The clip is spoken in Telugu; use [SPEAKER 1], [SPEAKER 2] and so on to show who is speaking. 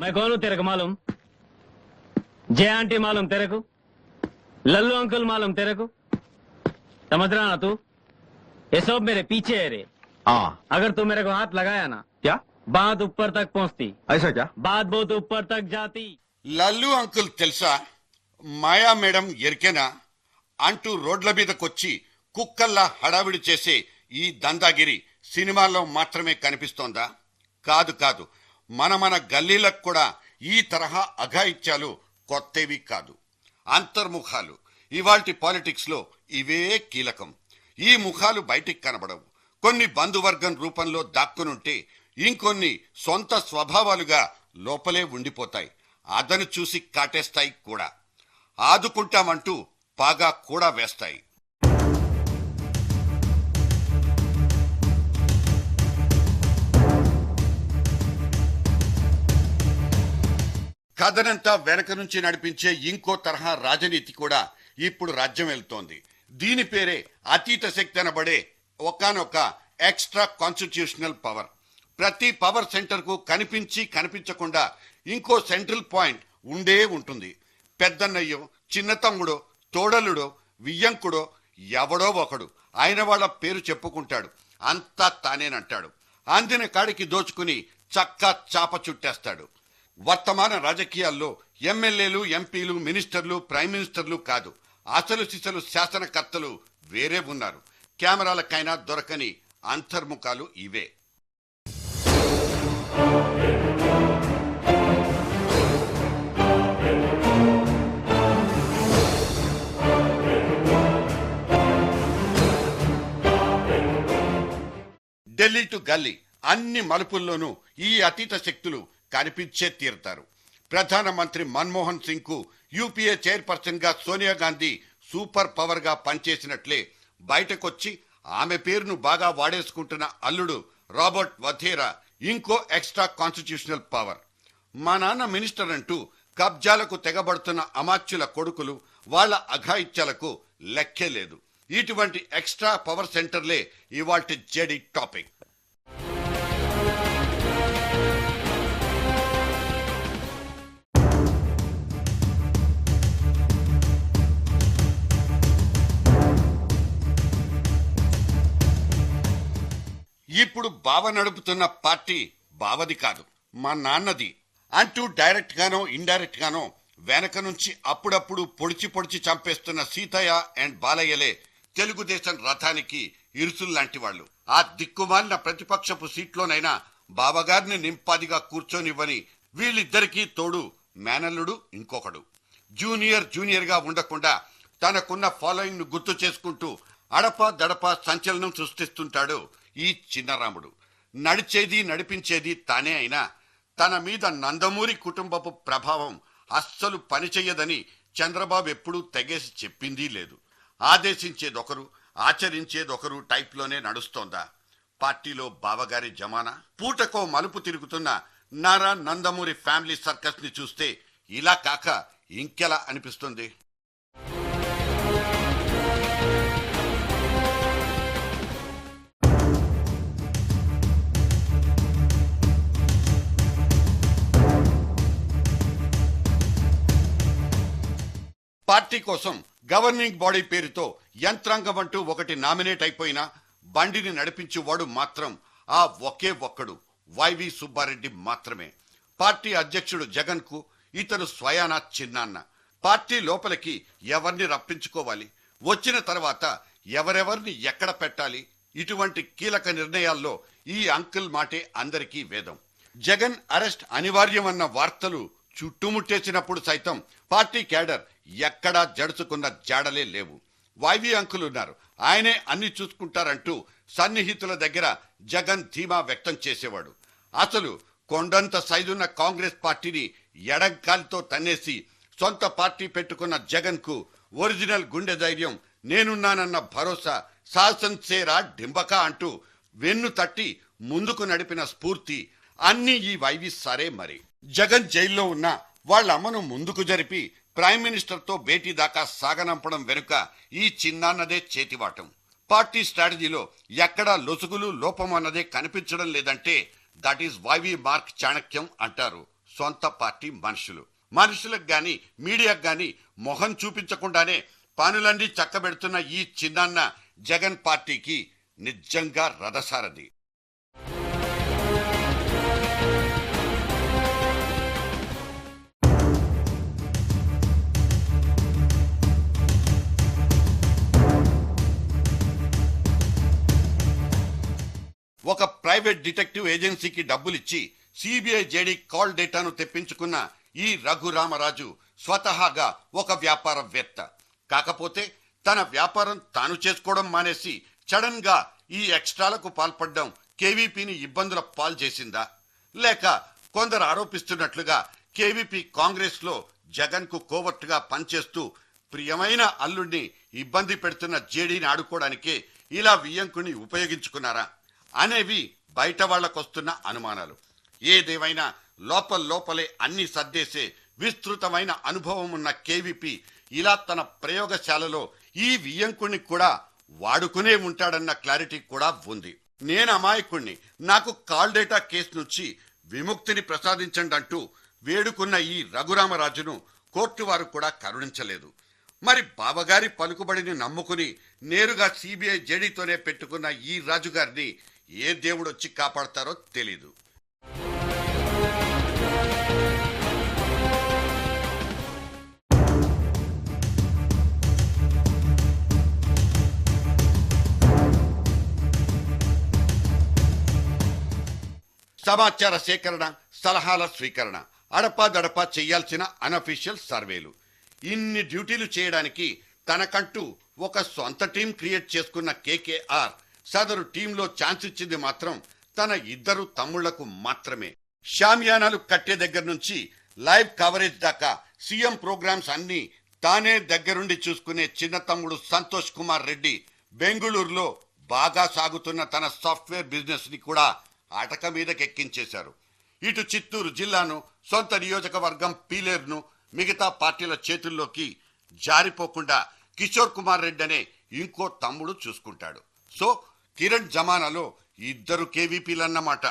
[SPEAKER 1] मैं कौन हूँ तेरे को मालूम? जय आंटी मालूम तेरे को? लल्लू अंकल मालूम तेरे को? समझ रहा ना तू? ये सब मेरे पीछे है रे।
[SPEAKER 2] हाँ।
[SPEAKER 1] अगर तू मेरे को हाथ लगाया ना,
[SPEAKER 2] क्या?
[SPEAKER 1] बात ऊपर तक पहुंचती,
[SPEAKER 2] ऐसा क्या?
[SPEAKER 1] बात बहुत ऊपर तक जाती.
[SPEAKER 3] లల్లు అంకుల్ తెలుసా, మాయా మేడం ఎరికేనా అంటూ రోడ్ల మీదకొచ్చి కుక్కల్లా హడావిడి చేసే ఈ దందాగిరి సినిమాల్లో మాత్రమే కనిపిస్తోందా? కాదు కాదు, మన గల్లీలకు కూడా ఈ తరహా అఘాయిత్యాలు కొత్తవి కాదు. అంతర్ముఖాలు ఇవాల్టి పాలిటిక్స్ లో ఇవే కీలకం. ఈ ముఖాలు బయటికి కనబడవు. కొన్ని బంధువర్గం రూపంలో దాక్కునుంటే ఇంకొన్ని సొంత స్వభావాలుగా లోపలే ఉండిపోతాయి. అదను చూసి కాటేస్తాయి కూడా. ఆదుకుంటామంటూ పాగా కూడా వేస్తాయి. కథనంతా వెనక నుంచి నడిపించే ఇంకో తరహా రాజనీతి కూడా ఇప్పుడు రాజ్యం వెళ్తోంది. దీని పేరే అతీత శక్తి అనబడే ఒకానొక ఎక్స్ట్రా కాన్స్టిట్యూషనల్ పవర్. ప్రతి పవర్ సెంటర్ కు కనిపించి కనిపించకుండా ఇంకో సెంట్రల్ పాయింట్ ఉండే ఉంటుంది. పెద్దన్నయ్యో, చిన్న తమ్ముడో, తోడలుడో, వియ్యంకుడో ఎవడో ఒకడు ఆయన వాళ్ళ పేరు చెప్పుకుంటాడు. అంతా తానేనంటాడు. అందిన కాడికి దోచుకుని చక్కా చాప చుట్టేస్తాడు. వర్తమాన రాజకీయాల్లో ఎమ్మెల్యేలు, ఎంపీలు, మినిస్టర్లు, ప్రైమ్ మినిస్టర్లు కాదు, అసలు సిసలు శాసనకర్తలు వేరే ఉన్నారు. కెమెరాలకైనా దొరకని అంతర్ముఖాలు ఇవే. ఢిల్లీ టు గల్లీ అన్ని మలుపుల్లోనూ ఈ అతీత శక్తులు కనిపించే తీరుతారు. ప్రధానమంత్రి మన్మోహన్ సింగ్ కు యూపీఏ చైర్పర్సన్ గా సోనియా గాంధీ సూపర్ పవర్ గా పనిచేసినట్లే బయటకొచ్చి ఆమె పేరును బాగా వాడేసుకుంటున్న అల్లుడు రాబర్ట్ వథేరా ఇంకో ఎక్స్ట్రా కాన్స్టిట్యూషనల్ పవర్. మా నాన్న మినిస్టర్ అంటూ కబ్జాలకు తెగబడుతున్న అమాత్యుల కొడుకులు, వాళ్ల అఘాయిత్యాలకు లెక్కే లేదు. ఇటువంటి ఎక్స్ట్రా పవర్ సెంటర్లే ఇవాల్టి జేడీ టాపిక్. ఇప్పుడు బావ నడుపుతున్న పార్టీ బావది కాదు, మా నాన్నది అంటూ డైరెక్ట్ గానో ఇండైరెక్ట్ గానో వెనక నుంచి అప్పుడప్పుడు పొడిచి చంపేస్తున్న సీతయ్య అండ్ బాలయ్యలే తెలుగుదేశం రథానికి ఇరుసుల్లాంటి వాళ్ళు. ఆ దిక్కుమాలిన ప్రతిపక్షపు సీట్లోనైనా బావగారిని నింపాదిగా కూర్చొనివ్వని వీళ్ళిద్దరికీ తోడు మేనల్లుడు ఇంకొకడు. జూనియర్ గా ఉండకుండా తనకున్న ఫాలోయింగ్ ను గుర్తు చేసుకుంటూ అడపా దడపా సంచలనం సృష్టిస్తుంటాడు ఈ చిన్నరాముడు. నడిచేది నడిపించేది తానే అయినా తన మీద నందమూరి కుటుంబపు ప్రభావం అస్సలు పనిచెయ్యదని చంద్రబాబు ఎప్పుడూ తెగేసి చెప్పిందీ లేదు. ఆదేశించేదొకరు, ఆచరించేదొకరు టైప్లోనే నడుస్తోందా పార్టీలో బావగారి జమానా? పూటకో మలుపు తిరుగుతున్న నారా నందమూరి ఫ్యామిలీ సర్కస్ ని చూస్తే ఇలా కాక ఇంకెలా అనిపిస్తుంది? పార్టీ కోసం గవర్నింగ్ బాడీ పేరుతో యంత్రాంగం అంటూ ఒకటి నామినేట్ అయిపోయినా బండిని నడిపించేవాడు మాత్రం ఆ ఒకే ఒక్కడు వైవి సుబ్బారెడ్డి మాత్రమే. పార్టీ అధ్యక్షుడు జగన్ కు ఇతను స్వయానా చిన్నాన్న. పార్టీ లోపలికి ఎవరిని రప్పించుకోవాలి, వచ్చిన తర్వాత ఎవరెవరిని ఎక్కడ పెట్టాలి, ఇటువంటి కీలక నిర్ణయాల్లో ఈ అంకుల్ మాటే అందరికీ వేదం. జగన్ అరెస్ట్ అనివార్యమన్న వార్తలు చుట్టుముట్టేసినప్పుడు సైతం పార్టీ క్యాడర్ ఎక్కడా జడుచుకున్న జాడలే లేవు. వైవి అంకుల్ ఉన్నారు, ఆయనే అన్ని చూసుకుంటారంటూ సన్నిహితుల దగ్గర జగన్ ధీమా వ్యక్తం చేసేవాడు. అసలు కొండంత సైజున్న కాంగ్రెస్ పార్టీని ఎడంకాలితో తన్నేసి సొంత పార్టీ పెట్టుకున్న జగన్ కు ఒరిజినల్ గుండె ధైర్యం, నేనున్నానన్న భరోసా, శాసన్ సేరా డింబకా అంటూ వెన్ను తట్టి ముందుకు నడిపిన స్ఫూర్తి అన్నీ ఈ వైవి సరే. మరి జగన్ జైల్లో ఉన్న వాళ్ళ అమ్మను ముందుకు జరిపి ప్రైమ్ మినిస్టర్ తో భేటీ దాకా సాగనంపడం వెనుక ఈ చిన్నాన్నదే చేతివాటం. పార్టీ స్ట్రాటజీలో ఎక్కడా లొసుగులు లోపం అన్నదే కనిపించడం లేదంటే దట్ ఈస్ వైవి మార్క్ చాణక్యం అంటారు సొంత పార్టీ మనుషులు. మనుషులకు గాని మీడియాకు గాని మొహం చూపించకుండానే పనులన్నీ చక్కబెడుతున్న ఈ చిన్నాన్న జగన్ పార్టీకి నిజంగా రథసారథి. ఒక ప్రైవేట్ డిటెక్టివ్ ఏజెన్సీకి డబ్బులిచ్చి సిబిఐ జేడీ కాల్ డేటాను తెప్పించుకున్న ఈ రఘురామరాజు స్వతహాగా ఒక వ్యాపారవేత్త. కాకపోతే తన వ్యాపారం తాను చేసుకోవడం మానేసి సడన్ గా ఈ ఎక్స్ట్రాలకు పాల్పడడం కేవీపీని ఇబ్బందుల పాలు చేసిందా, లేక కొందరు ఆరోపిస్తున్నట్లుగా కేవీపీ కాంగ్రెస్ లో జగన్ కు కోవర్టుగా పనిచేస్తూ ప్రియమైన అల్లుడిని ఇబ్బంది పెడుతున్న జేడీని ఆడుకోవడానికే ఇలా వియ్యంకుని ఉపయోగించుకున్నారా అనేవి బయట వాళ్లకొస్తున్న అనుమానాలు. ఏదేమైనా లోపలే అన్ని సర్దేసే విస్తృతమైన అనుభవం ఉన్న కేవీపీ ఇలా తన ప్రయోగశాలలో ఈ వియ్యంకుణ్ణి కూడా వాడుకునే ఉంటాడన్న క్లారిటీ కూడా ఉంది. నేను అమాయకుణ్ణి, నాకు కాల్ డేటా కేసు నుంచి విముక్తిని ప్రసాదించండి అంటూ వేడుకున్న ఈ రఘురామరాజును కోర్టు వారు కూడా కరుణించలేదు. మరి బావగారి పలుకుబడిని నమ్ముకుని నేరుగా సిబిఐ జేడీతోనే పెట్టుకున్న ఈ రాజుగారిని ఏ దేవుడొచ్చి కాపాడతారో తెలీదు. సమాచార సేకరణ, సలహాల స్వీకరణ, అడపాదడపా చేయాల్సిన అనఫీషియల్ సర్వేలు, ఇన్ని డ్యూటీలు చేయడానికి తనకంటూ ఒక సొంత టీం క్రియేట్ చేసుకున్న కేకేఆర్ సదరు టీంలో ఛాన్స్ ఇచ్చింది మాత్రం తన ఇద్దరు తమ్ముళ్లకు మాత్రమే. షామియానాలు కట్టే దగ్గర నుంచి లైవ్ కవరేజ్ దాకా సీఎం ప్రోగ్రామ్స్ అన్ని తానే దగ్గరుండి చూసుకునే చిన్న తమ్ముడు సంతోష్ కుమార్ రెడ్డి బెంగుళూరులో బాగా సాగుతున్న తన సాఫ్ట్వేర్ బిజినెస్ ని కూడా అటక మీదకెక్కించేశారు. ఇటు చిత్తూరు జిల్లాను, సొంత నియోజకవర్గం పీలేరును మిగతా పార్టీల చేతుల్లోకి జారిపోకుండా కిషోర్ కుమార్ రెడ్డి అనే ఇంకో తమ్ముడు చూసుకుంటాడు. సో కిరణ్ జమానాలో ఇద్దరు కేవీపీలన్నమాట.